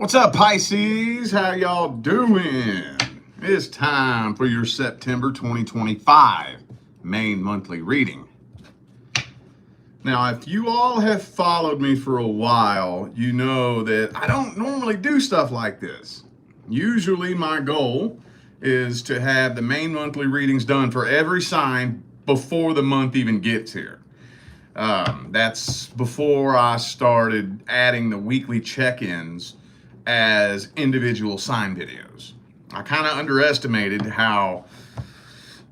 What's up, Pisces? How y'all doing? It's time for your September 2025 main monthly reading. Now, if you all have followed me for a while, you know that I don't normally do stuff like this. Usually my goal is to have the main monthly readings done for every sign before the month even gets here. That's before I started adding the weekly check-ins as individual sign videos. I kind of underestimated how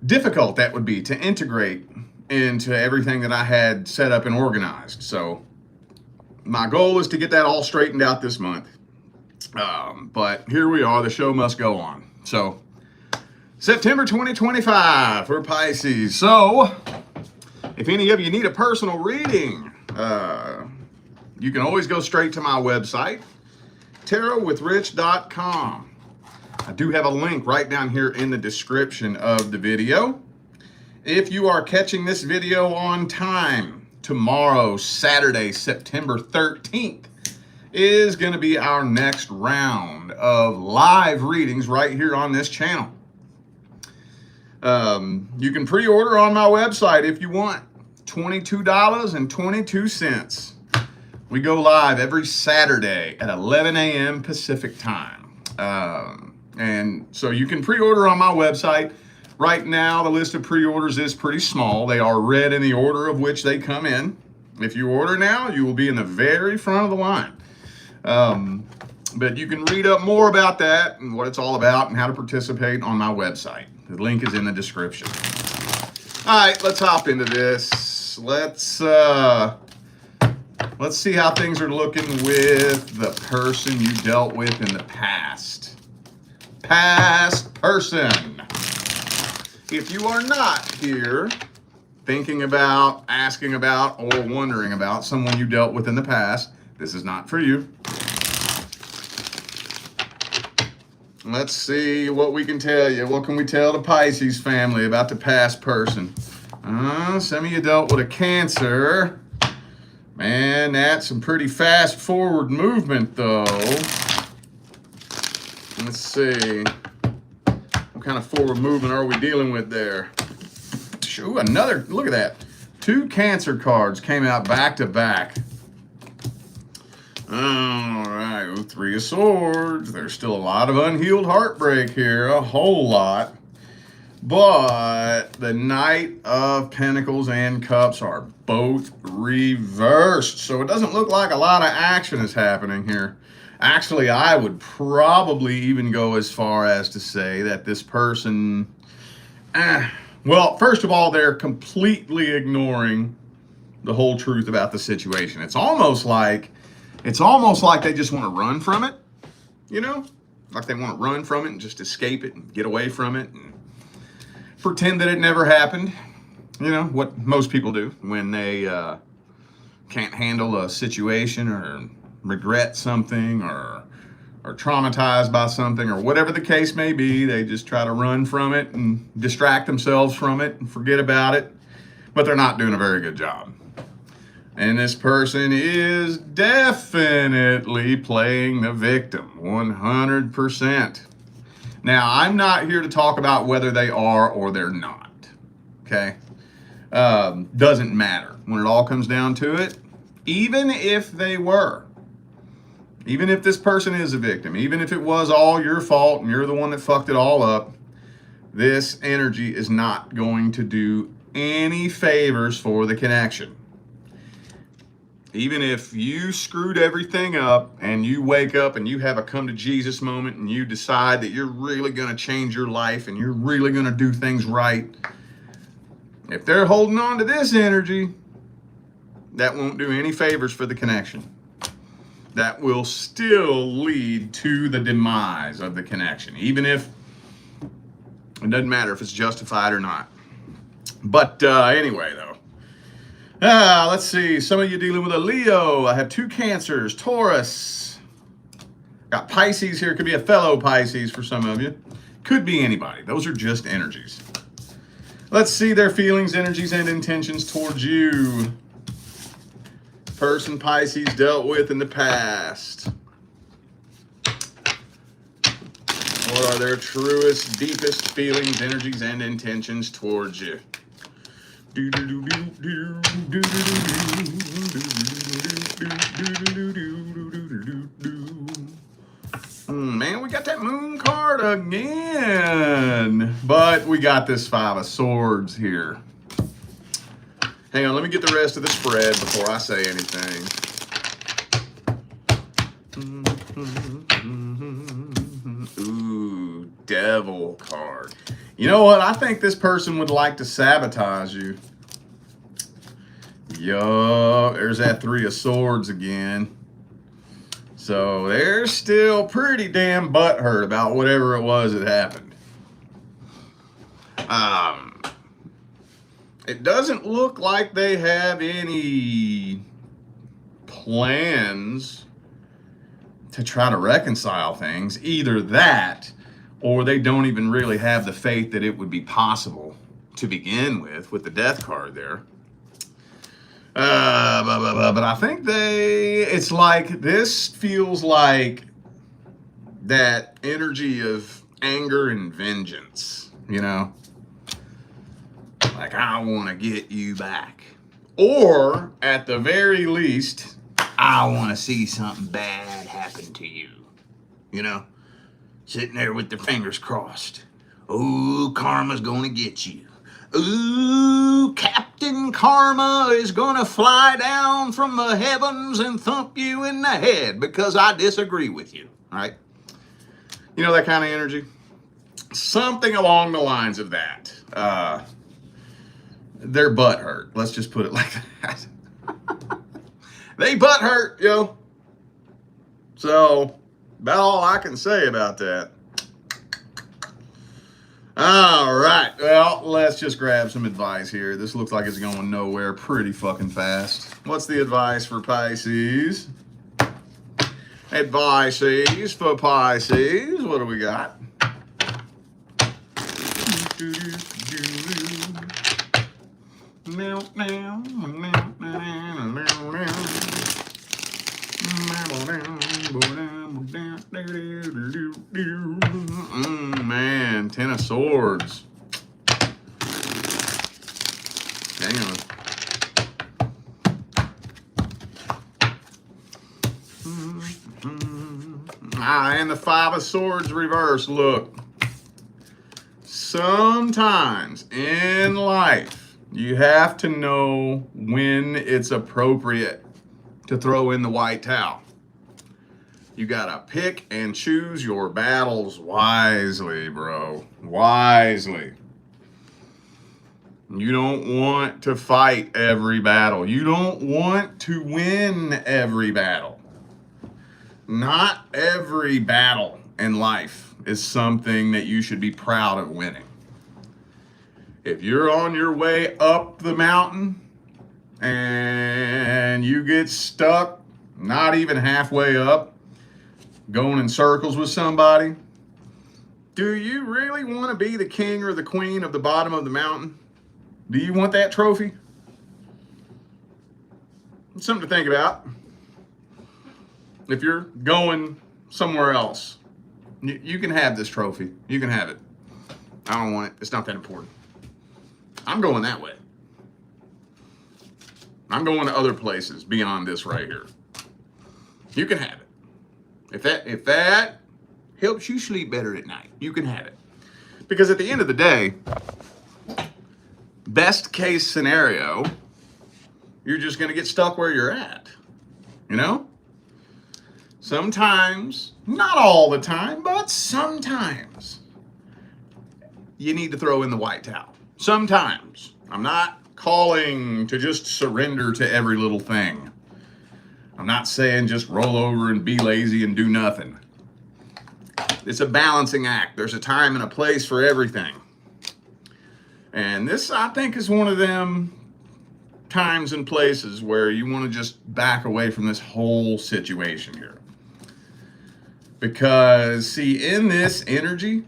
difficult that would be to integrate into everything that I had set up and organized. So my goal is to get that all straightened out this month. But here we are, the show must go on. So September 2025 for Pisces. So if any of you need a personal reading, you can always go straight to my website, tarotwithrich.com. I do have a link right down here in the description of the video. If you are catching this video on time, tomorrow, Saturday, September 13th, is going to be our next round of live readings right here on this channel. You can pre-order on my website if you want. $22.22. We go live every Saturday at 11 a.m. Pacific time. And so you can pre-order on my website. Right now, the list of pre-orders is pretty small. They are read in the order of which they come in. If you order now, you will be in the very front of the line. But you can read up more about that and what it's all about and how to participate on my website. The link is in the description. All right, let's hop into this. Let's see how things are looking with the person you dealt with in the past. Past person. If you are not here thinking about, asking about, or wondering about someone you dealt with in the past, this is not for you. Let's see what we can tell you. What can we tell the Pisces family about the past person? Some of you dealt with a Cancer. Man, that's some pretty fast forward movement, though. Let's see. What kind of forward movement are we dealing with there? Ooh, another, look at that. 2 Cancer cards came out back to back. All right, 3 of Swords. There's still a lot of unhealed heartbreak here, a whole lot. But the Knight of Pentacles and Cups are both reversed. So it doesn't look like a lot of action is happening here. Actually, I would probably even go as far as to say that this person, well, first of all, they're completely ignoring the whole truth about the situation. It's almost like they just want to run from it, you know? Like they want to run from it and just escape it and get away from it and pretend that it never happened. You know, what most people do when they can't handle a situation or regret something or traumatized by something or whatever the case may be. They just try to run from it and distract themselves from it and forget about it. But they're not doing a very good job. And this person is definitely playing the victim, 100%. Now, I'm not here to talk about whether they are or they're not, okay? Doesn't matter. When it all comes down to it, even if they were, even if this person is a victim, even if it was all your fault and you're the one that fucked it all up, this energy is not going to do any favors for the connection. Even if you screwed everything up and you wake up and you have a come to Jesus moment and you decide that you're really going to change your life and you're really going to do things right, if they're holding on to this energy, that won't do any favors for the connection. That will still lead to the demise of the connection, even if it doesn't matter if it's justified or not. But anyway, though. Let's see. Some of you dealing with a Leo. I have 2 Cancers, Taurus. Got Pisces here. Could be a fellow Pisces for some of you. Could be anybody. Those are just energies. Let's see their feelings, energies, and intentions towards you. Person Pisces dealt with in the past. What are their truest, deepest feelings, energies, and intentions towards you? Man, we got that moon card again. But we got this Five of Swords here. Hang on, let me get the rest of the spread before I say anything. Ooh, Devil card. You know what? I think this person would like to sabotage you. Yo, there's that Three of Swords again. So they're still pretty damn butthurt about whatever it was that happened. It doesn't look like they have any plans to try to reconcile things. Either that, or they don't even really have the faith that it would be possible to begin with the Death card there. But I think it's like, this feels like that energy of anger and vengeance, you know? Like, I want to get you back. Or, at the very least, I want to see something bad happen to you. You know? Sitting there with their fingers crossed. Ooh, karma's gonna get you. Ooh, Captain Karma is gonna fly down from the heavens and thump you in the head because I disagree with you, right? You know that kind of energy? Something along the lines of that. They're butthurt. Let's just put it like that. They butthurt, yo. So, about all I can say about that. All right, well, let's just grab some advice here. This looks like it's going nowhere pretty fucking fast. What's the advice for Pisces? Advices for Pisces. What do we got? Man, Ten of Swords. Hang on. And the Five of Swords reverse. Look. Sometimes in life, you have to know when it's appropriate to throw in the white towel. You gotta pick and choose your battles wisely, bro. Wisely. You don't want to fight every battle. You don't want to win every battle. Not every battle in life is something that you should be proud of winning. If you're on your way up the mountain and you get stuck, not even halfway up, going in circles with somebody, do you really want to be the king or the queen of the bottom of the mountain? Do you want that trophy? It's something to think about. If you're going somewhere else, you can have this trophy. You can have it. I don't want it. It's not that important. I'm going that way. I'm going to other places beyond this right here. You can have it. If that helps you sleep better at night, you can have it. Because at the end of the day, best case scenario, you're just going to get stuck where you're at. You know? Sometimes, not all the time, but sometimes, you need to throw in the white towel. Sometimes. I'm not calling to just surrender to every little thing. I'm not saying just roll over and be lazy and do nothing. It's a balancing act. There's a time and a place for everything. And this, I think, is one of them times and places where you want to just back away from this whole situation here. Because, see, in this energy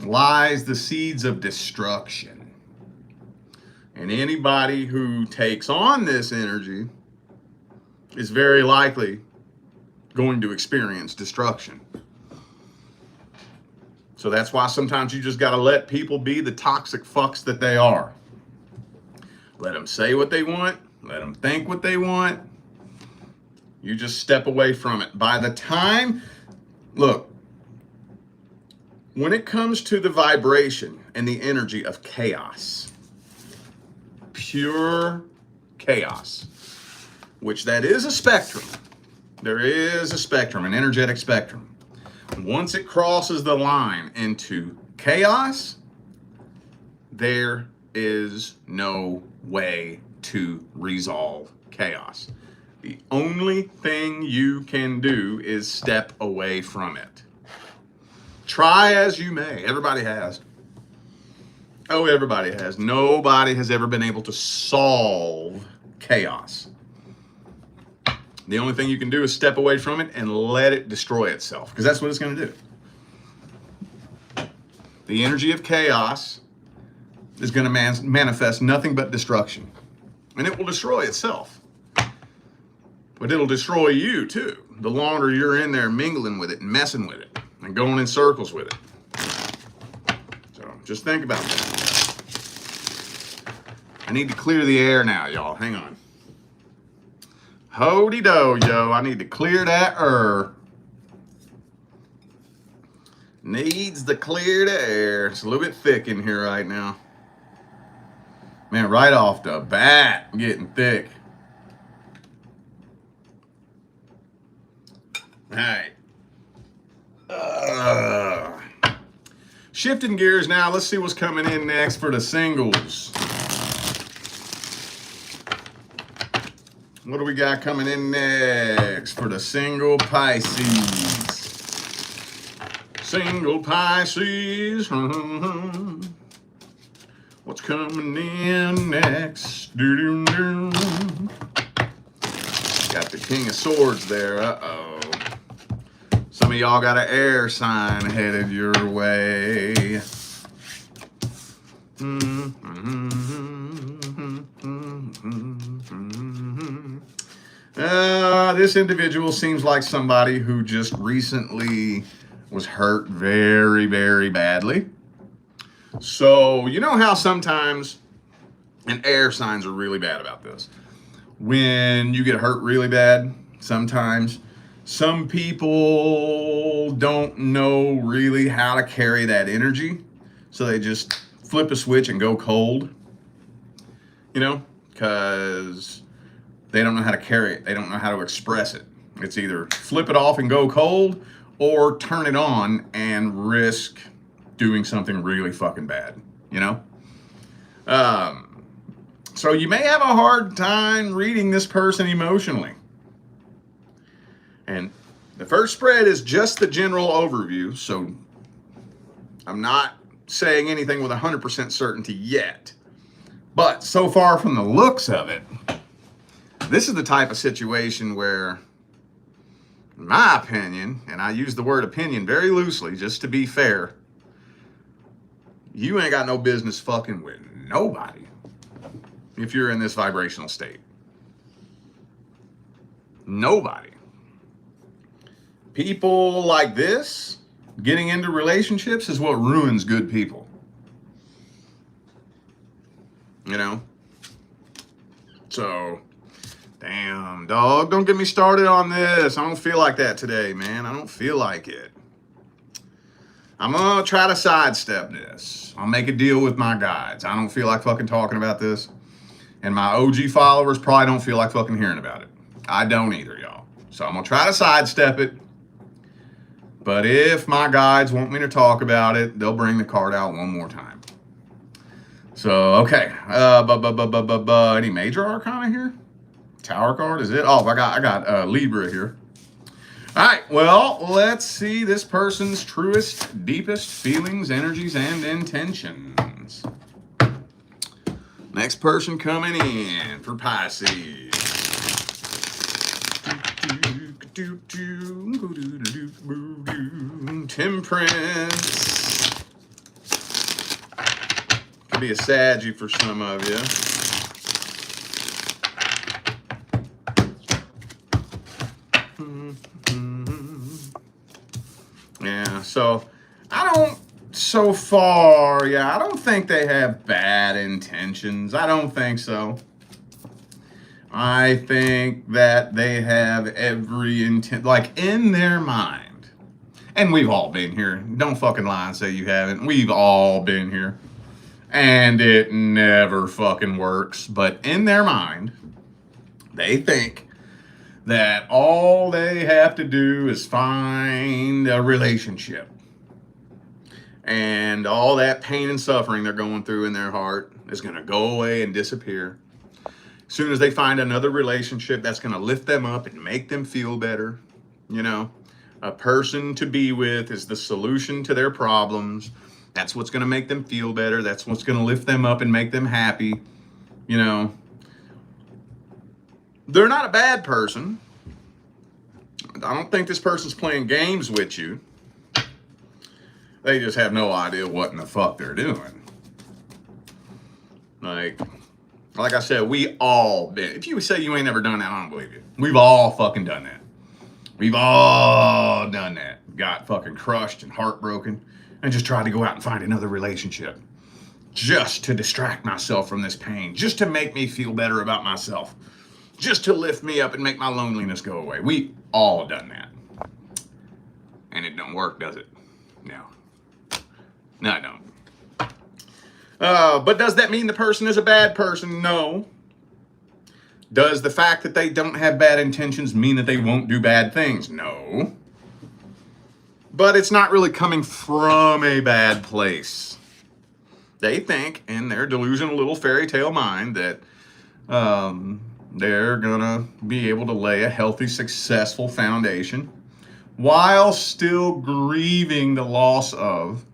lies the seeds of destruction. And anybody who takes on this energy is very likely going to experience destruction. So that's why sometimes you just got to let people be the toxic fucks that they are. Let them say what they want. Let them think what they want. You just step away from it. By the time, look, when it comes to the vibration and the energy of chaos, pure chaos, which that is a spectrum. There is a spectrum, an energetic spectrum. Once it crosses the line into chaos, there is no way to resolve chaos. The only thing you can do is step away from it. Try as you may. Everybody has. Oh, everybody has. Nobody has ever been able to solve chaos. The only thing you can do is step away from it and let it destroy itself, because that's what it's going to do. The energy of chaos is going to manifest nothing but destruction, and it will destroy itself. But it'll destroy you too, the longer you're in there mingling with it and messing with it and going in circles with it. So just think about that. I need to clear the air now, y'all. Hang on. Hody-do, yo. I need to clear that air. Needs to clear the air. It's a little bit thick in here right now. Man, right off the bat, getting thick. All right. Shifting gears now. Let's see what's coming in next for the singles. What do we got coming in next for the single Pisces? Single Pisces. What's coming in next? Doo-doo-doo. Got the King of Swords there. Uh-oh. Some of y'all got an air sign headed your way. This individual seems like somebody who just recently was hurt very, very badly. So, you know how sometimes, and air signs are really bad about this, when you get hurt really bad, sometimes some people don't know really how to carry that energy. So they just flip a switch and go cold, you know, because they don't know how to carry it. They don't know how to express it. It's either flip it off and go cold or turn it on and risk doing something really fucking bad, you know? So you may have a hard time reading this person emotionally. And the first spread is just the general overview, so I'm not saying anything with 100% certainty yet. But so far from the looks of it, this is the type of situation where, in my opinion, and I use the word opinion very loosely just to be fair, you ain't got no business fucking with nobody if you're in this vibrational state. Nobody. People like this, getting into relationships is what ruins good people. You know? So, damn, dog, don't get me started on this. I don't feel like that today, man. I don't feel like it. I'm gonna try to sidestep this. I'll make a deal with my guides. I don't feel like fucking talking about this. And my OG followers probably don't feel like fucking hearing about it. I don't either, y'all. So I'm gonna try to sidestep it. But if my guides want me to talk about it, they'll bring the card out one more time. So, okay. Any major arcana here? Tower card, is it? Oh, I got Libra here. All right, well, let's see this person's truest, deepest feelings, energies, and intentions. Next person coming in for Pisces. Temperance. Could be a Saggy for some of you. Yeah, so I don't So far, yeah, I don't think they have bad intentions. I don't think so. I think that they have every intent, like in their mind. And we've all been here. Don't fucking lie and say you haven't. We've all been here. And it never fucking works. But in their mind, they think that all they have to do is find a relationship. And all that pain and suffering they're going through in their heart is going to go away and disappear. As soon as they find another relationship that's going to lift them up and make them feel better, you know, a person to be with is the solution to their problems. That's what's going to make them feel better. That's what's going to lift them up and make them happy. You know, they're not a bad person. I don't think this person's playing games with you. They just have no idea what in the fuck they're doing. Like I said, we all been. If you say you ain't never done that, I don't believe you. We've all fucking done that. We've all done that. Got fucking crushed and heartbroken and just tried to go out and find another relationship. Just to distract myself from this pain. Just to make me feel better about myself. Just to lift me up and make my loneliness go away. We all done that. And it don't work, does it? No. No, I don't. But does that mean the person is a bad person? No. Does the fact that they don't have bad intentions mean that they won't do bad things? No. But it's not really coming from a bad place. They think, in their delusional little fairy tale mind, that they're going to be able to lay a healthy, successful foundation while still grieving the loss of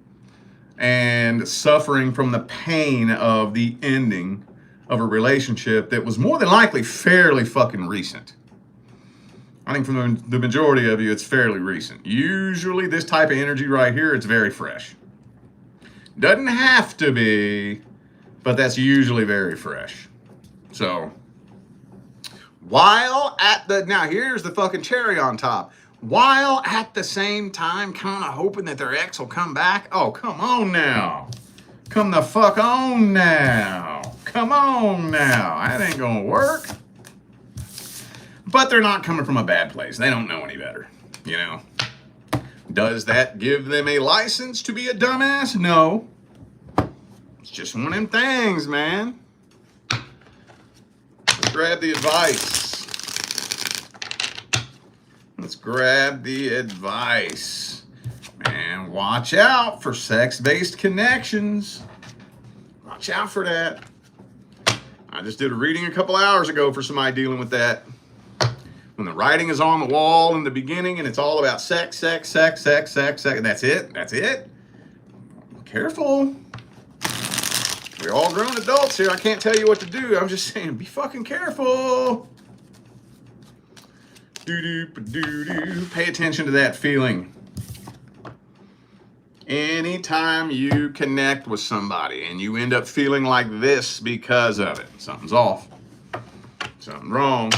and suffering from the pain of the ending of a relationship that was more than likely fairly fucking recent. I think from the majority of you, it's fairly recent. Usually this type of energy right here, it's very fresh. Doesn't have to be, but that's usually very fresh. So, now here's the fucking cherry on top. While at the same time kind of hoping that their ex will come back. Oh, come on now. Come the fuck on now. Come on now. That ain't gonna work. But they're not coming from a bad place. They don't know any better, you know. Does that give them a license to be a dumbass? No. It's just one of them things, man. Let's grab the advice. Let's grab the advice. Man, watch out for sex-based connections. Watch out for that. I just did a reading a couple hours ago for somebody dealing with that. When the writing is on the wall in the beginning and it's all about sex, and that's it. Careful. We're all grown adults here. I can't tell you what to do. I'm just saying, be fucking careful. Pay attention to that feeling. Anytime you connect with somebody and you end up feeling like this because of it, something's off. Something wrong.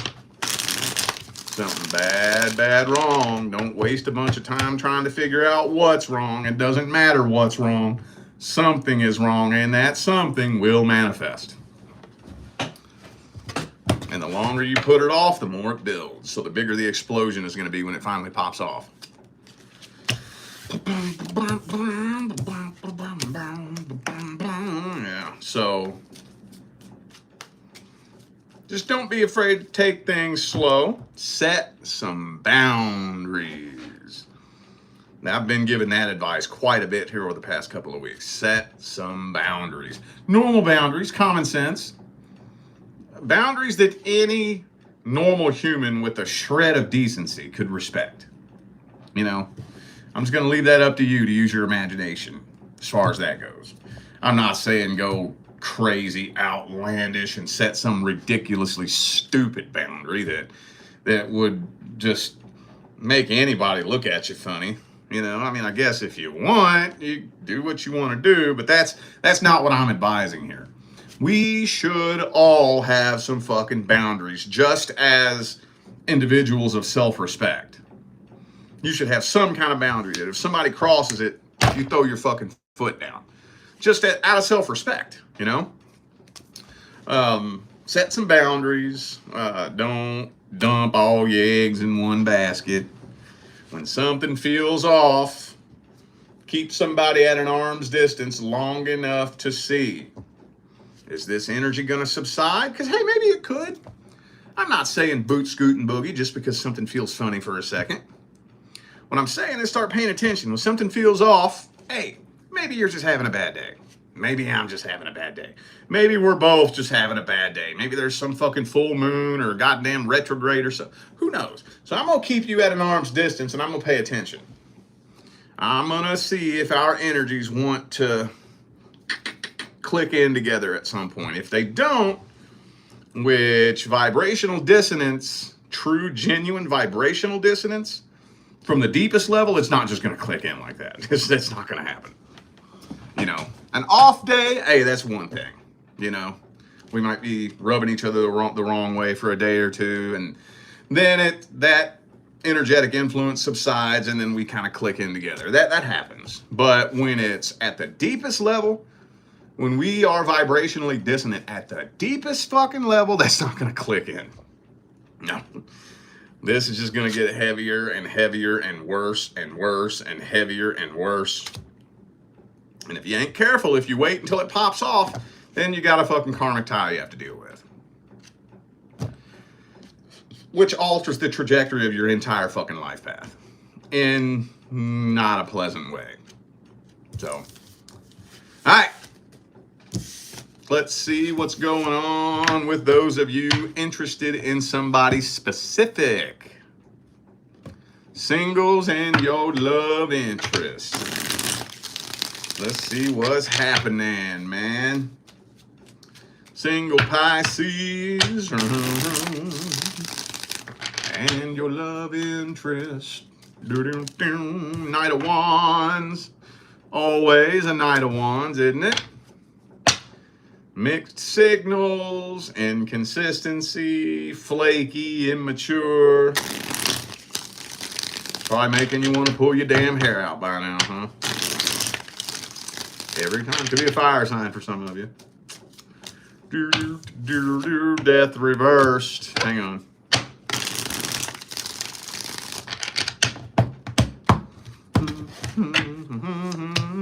Something bad wrong. Don't waste a bunch of time trying to figure out what's wrong. It doesn't matter what's wrong. Something is wrong, and that something will manifest. And the longer you put it off, the more it builds. So the bigger the explosion is going to be when it finally pops off. Yeah, so just don't be afraid to take things slow. Set some boundaries. Now, I've been given that advice quite a bit here over the past couple of weeks. Set some boundaries. Normal boundaries, common sense. Boundaries that any normal human with a shred of decency could respect. You know, I'm just going to leave that up to you to use your imagination as far as that goes. I'm not saying go crazy, outlandish, and set some ridiculously stupid boundary that would just make anybody look at you funny. You know, I mean, I guess if you want, you do what you want to do, but that's not what I'm advising here. We should all have some fucking boundaries, just as individuals of self-respect. You should have some kind of boundary that if somebody crosses it, you throw your fucking foot down. Just out of self-respect, you know? Set some boundaries. Don't dump all your eggs in one basket. When something feels off, keep somebody at an arm's distance long enough to see. Is this energy going to subside? Because, hey, maybe it could. I'm not saying boot, scoot, and boogie just because something feels funny for a second. What I'm saying is start paying attention. When something feels off, hey, maybe you're just having a bad day. Maybe I'm just having a bad day. Maybe we're both just having a bad day. Maybe there's some fucking full moon or goddamn retrograde or so. Who knows? So I'm going to keep you at an arm's distance and I'm going to pay attention. I'm going to see if our energies want to click in together at some point. If they don't, which vibrational dissonance, true, genuine vibrational dissonance, from the deepest level, it's not just going to click in like that. That's not going to happen. You know, an off day, hey, that's one thing. You know, we might be rubbing each other the wrong way for a day or two, and then that energetic influence subsides, and then we kind of click in together. That happens. But when it's at the deepest level, when we are vibrationally dissonant at the deepest fucking level, that's not going to click in. No. This is just going to get heavier and heavier and worse and worse and heavier and worse. And if you ain't careful, if you wait until it pops off, then you got a fucking karmic tie you have to deal with. Which alters the trajectory of your entire fucking life path in not a pleasant way. So, all right. Let's see what's going on with those of you interested in somebody specific. Singles and your love interest. Let's see what's happening, man. Single Pisces and your love interest. Knight of Wands. Always a Knight of Wands, isn't it? Mixed signals, inconsistency, flaky, immature. Probably making you want to pull your damn hair out by now, huh? Every time. Could be a fire sign for some of you. Death reversed. Hang on.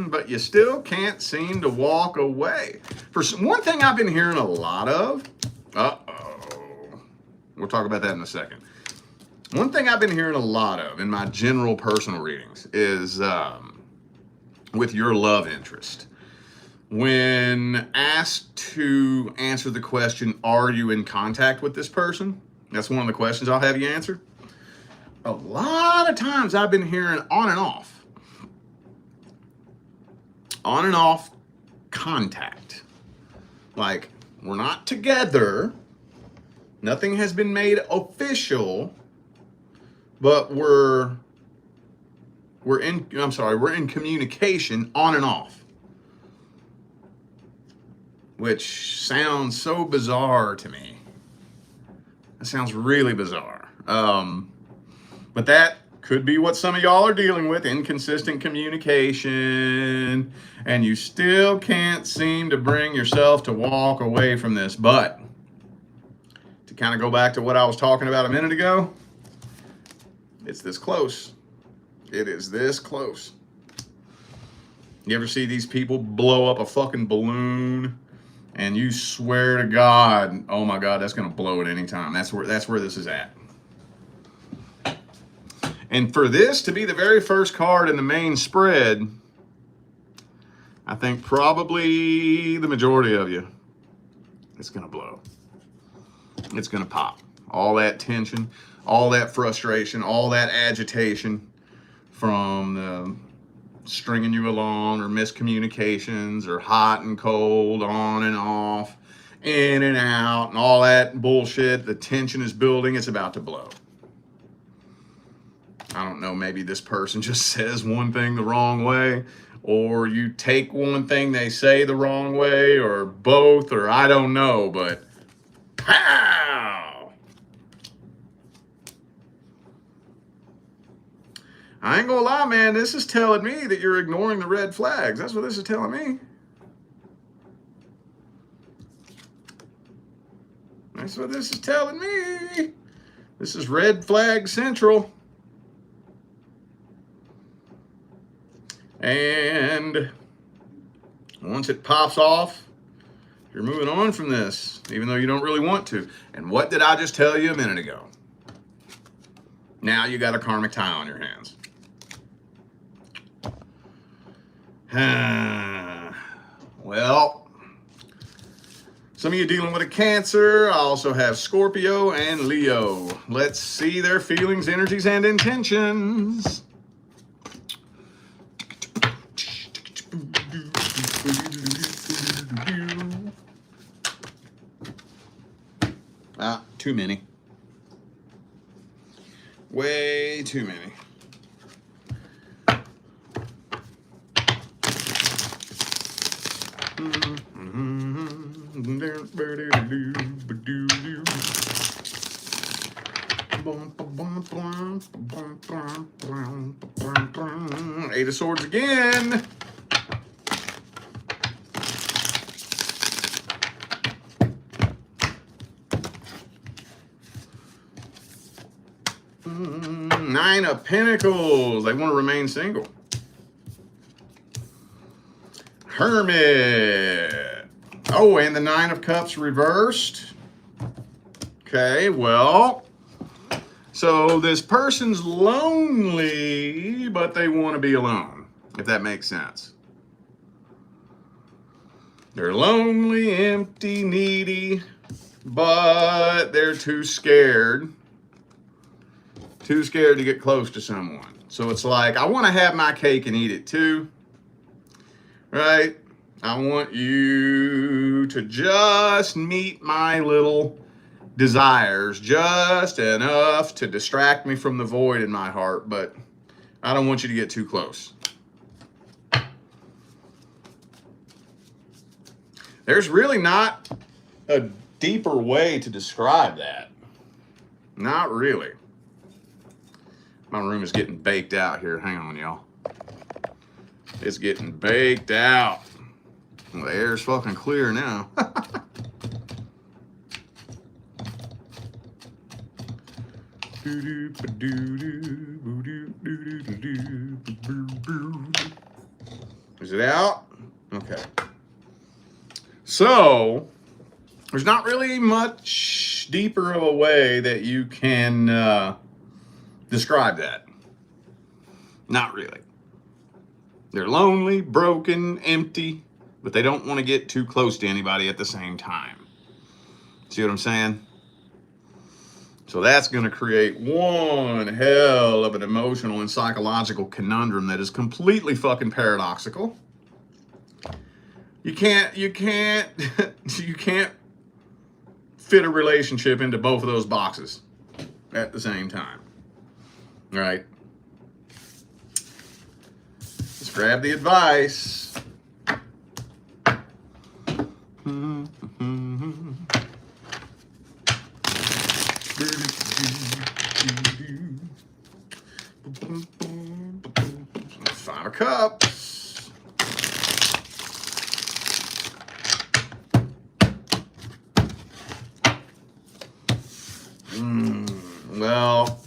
But you still can't seem to walk away. One thing I've been hearing a lot of, we'll talk about that in a second. One thing I've been hearing a lot of in my general personal readings is with your love interest. When asked to answer the question, are you in contact with this person? That's one of the questions I'll have you answer. A lot of times I've been hearing on and off. On and off contact. Like, we're not together. Nothing has been made official, but we're in communication on and off. Which sounds so bizarre to me. That sounds really bizarre. But that could be what some of y'all are dealing with, inconsistent communication, and you still can't seem to bring yourself to walk away from this. But to kind of go back to what I was talking about a minute ago, it's this close. It is this close. You ever see these people blow up a fucking balloon and you swear to God, oh my God, that's going to blow at any time. That's where this is at. And for this to be the very first card in the main spread, I think probably the majority of you, it's going to blow. It's going to pop. All that tension, all that frustration, all that agitation from the stringing you along or miscommunications or hot and cold, on and off, in and out, and all that bullshit. The tension is building. It's about to blow. I don't know, maybe this person just says one thing the wrong way, or you take one thing they say the wrong way, or both, or I don't know, but pow! I ain't gonna lie, man. This is telling me that you're ignoring the red flags. That's what this is telling me. That's what this is telling me. This is red flag central. And once it pops off, you're moving on from this, even though you don't really want to. And what did I just tell you a minute ago? Now you got a karmic tie on your hands. Well, some of you dealing with a Cancer. I also have Scorpio and Leo. Let's see their feelings, energies, and intentions. Too many. Way too many. Eight of Swords again. Nine of Pentacles. They want to remain single. Hermit. Oh, and the Nine of Cups reversed. Okay, well, so this person's lonely, but they want to be alone, if that makes sense. They're lonely, empty, needy, but they're too scared. Too scared to get close to someone. So it's like, I want to have my cake and eat it too. Right? I want you to just meet my little desires just enough to distract me from the void in my heart, but I don't want you to get too close. There's really not a deeper way to describe that. Not really. My room is getting baked out here. Hang on, y'all. It's getting baked out. Well, the air's fucking clear now. Is it out? Okay. So, there's not really much deeper of a way that you can describe that. Not really. They're lonely, broken, empty, but they don't want to get too close to anybody at the same time. See what I'm saying? So that's going to create one hell of an emotional and psychological conundrum that is completely fucking paradoxical. You can't fit a relationship into both of those boxes at the same time. Right? Let's grab the advice. Five of Cups. Well,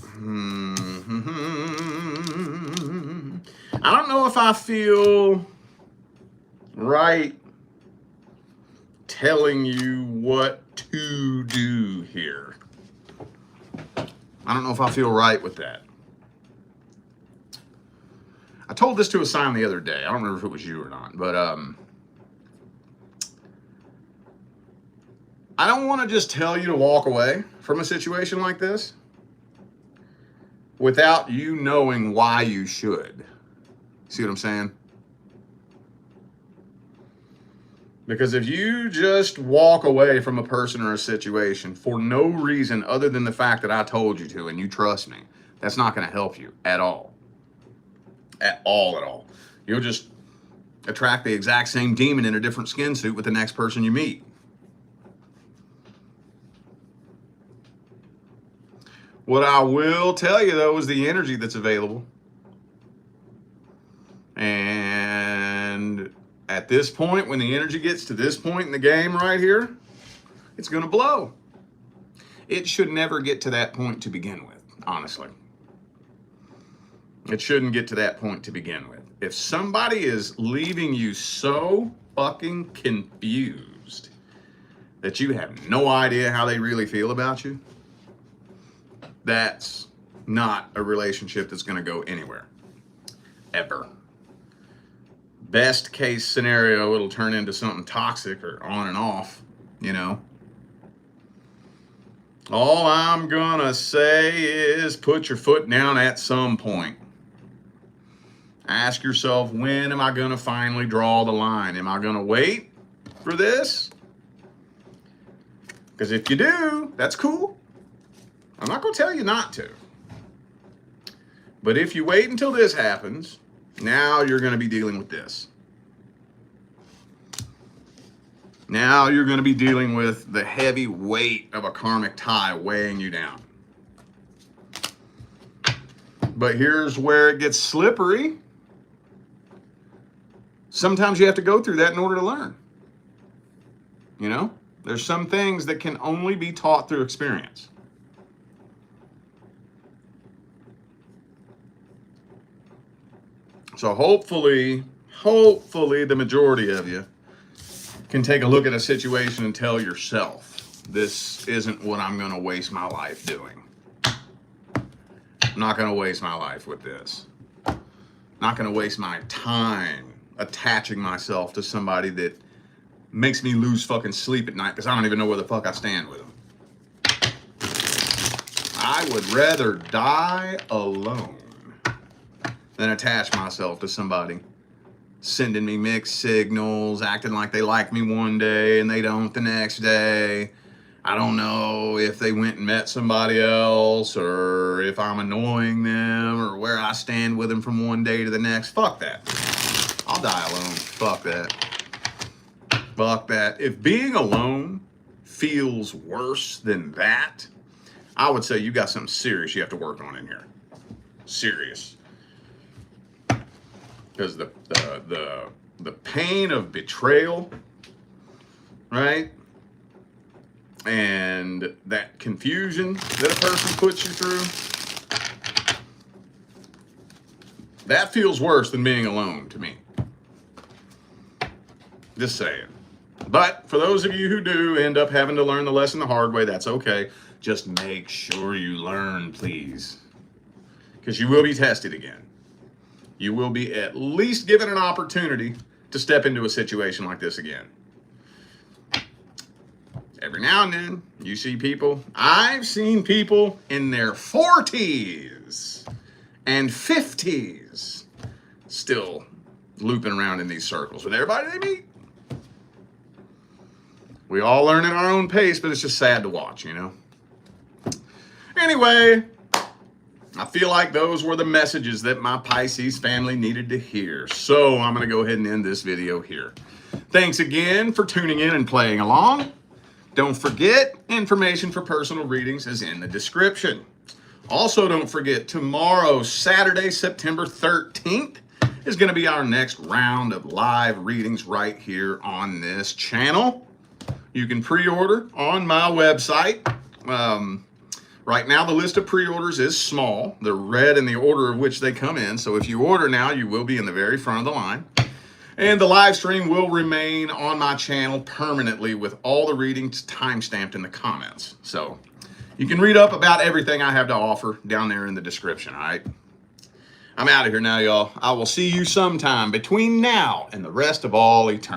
I don't know if I feel right telling you what to do here. I don't know if I feel right with that. I told this to a sign the other day. I don't remember if it was you or not, but I don't want to just tell you to walk away from a situation like this without you knowing why you should. See what I'm saying? Because if you just walk away from a person or a situation for no reason other than the fact that I told you to and you trust me, that's not going to help you at all. At all. You'll just attract the exact same demon in a different skin suit with the next person you meet. What I will tell you, though, is the energy that's available And at this point, when the energy gets to this point in the game right here, it's going to blow. It should never get to that point to begin with, honestly. It shouldn't get to that point to begin with. If somebody is leaving you so fucking confused that you have no idea how they really feel about you, that's not a relationship that's going to go anywhere. Ever. Best case scenario, it'll turn into something toxic or on and off, you know. All I'm gonna say is put your foot down at some point. Ask yourself, when am I gonna finally draw the line? Am I gonna wait for this? Because if you do, that's cool. I'm not gonna tell you not to. But if you wait until this happens, now you're going to be dealing with this. Now you're going to be dealing with the heavy weight of a karmic tie weighing you down. But here's where it gets slippery. Sometimes you have to go through that in order to learn. You know, there's some things that can only be taught through experience. So hopefully the majority of you can take a look at a situation and tell yourself, this isn't what I'm going to waste my life doing. I'm not going to waste my life with this. I'm not going to waste my time attaching myself to somebody that makes me lose fucking sleep at night because I don't even know where the fuck I stand with them. I would rather die alone than attach myself to somebody sending me mixed signals, acting like they like me one day and they don't the next day. I don't know if they went and met somebody else or if I'm annoying them or where I stand with them from one day to the next. Fuck that. I'll die alone. Fuck that. Fuck that. If being alone feels worse than that, I would say you got something serious you have to work on in here. Serious. Because the pain of betrayal, right? And that confusion that a person puts you through, that feels worse than being alone to me. Just saying. But for those of you who do end up having to learn the lesson the hard way, that's okay. Just make sure you learn, please. Because you will be tested again. You will be at least given an opportunity to step into a situation like this again. Every now and then, you see people. I've seen people in their 40s and 50s still looping around in these circles with everybody they meet. We all learn at our own pace, but it's just sad to watch, you know? Anyway, I feel like those were the messages that my Pisces family needed to hear. So I'm going to go ahead and end this video here. Thanks again for tuning in and playing along. Don't forget, information for personal readings is in the description. Also, don't forget, tomorrow, Saturday, September 13th, is going to be our next round of live readings right here on this channel. You can pre-order on my website. Right now, the list of pre-orders is small. They're read in the order of which they come in. So if you order now, you will be in the very front of the line. And the live stream will remain on my channel permanently with all the readings timestamped in the comments. So you can read up about everything I have to offer down there in the description, all right? I'm out of here now, y'all. I will see you sometime between now and the rest of all eternity.